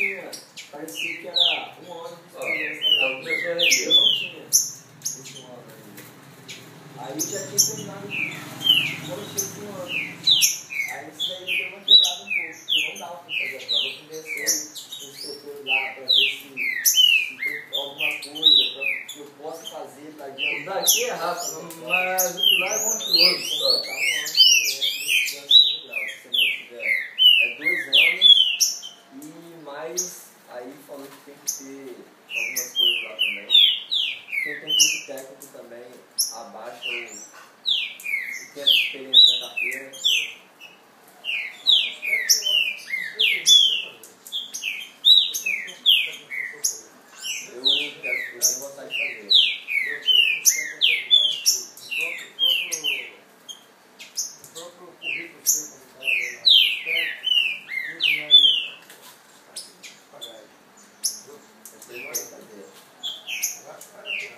tinha, parecia que era um ano de experiência. Ela começou a render. Eu não tinha esse ano ainda. Aí eu já tinha terminado quando chegou um ano. Aí isso daí deu uma quebrada um pouco, porque não dava pra fazer a prova. Eu conversei com os setores lá pra ver se tem alguma coisa que eu possa fazer pra adiantar. O daqui é rápido, mas o de lá é monstruoso. Só tá um ano de experiência no segundo grau. Se não tiver, é 2 anos e mais. Aí falou que tem que ter algumas coisas lá também. Quem tem curso técnico também abaixa o tempo de experiência na carteira. Eu tenho vontade de fazer. O próprio currículo seu, quando está na SPEC, pagar. Eu tenho que fazer. Eu acho que vale a pena.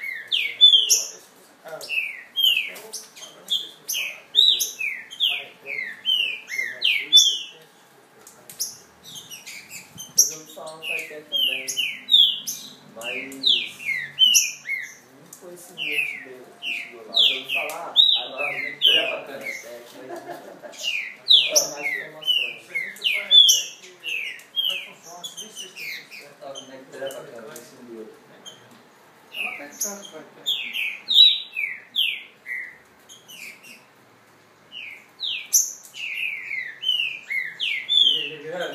Eu acho que custa caro. Mas tem um, agora não sei se vou falar, aquele Firetech, que é gratuito, ele tem Eu já ouvi falar no Firetech também, mas não foi esse ambiente meu que estudou lá. Eu já ouvi falar, agora não tem que ter a Firetech, mas mais informações. Não sei nem se o Firetech, como é que funciona, nem sei se tem tudo certo. Como é que era bacana esse livro? Ela está em casa, Firetech.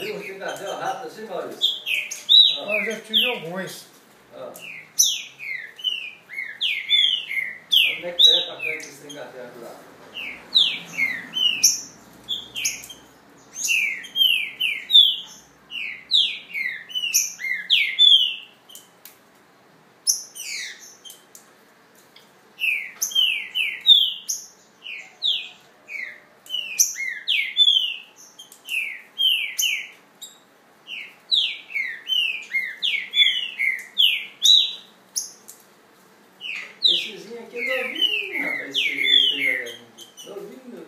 Viu? Você cartela rápido assim, Maurício? Eu já tive alguns. Onde é que você é pra frente que você tem cartela lá? Essezinho aqui é novinho, rapaz. Esse treinamento. Novinho.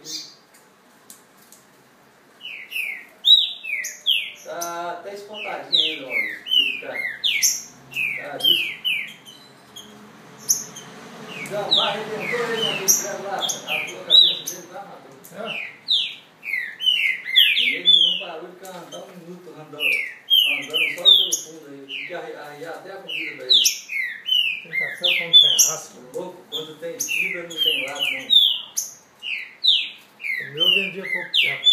Tá até espontadinho ainda, Maurício. Tá, bicho. Não, vai arrebentou ele naquele prego lá. Abriu a cabeça dele lá, matou. E ele não parou de cantar um minuto andando só pelo fundo aí. Tinha que arriar até a comida pra ele. Tem café quando tem raça. Louco, quando tem fibra não tem lado, não. O meu vendia pouco tempo.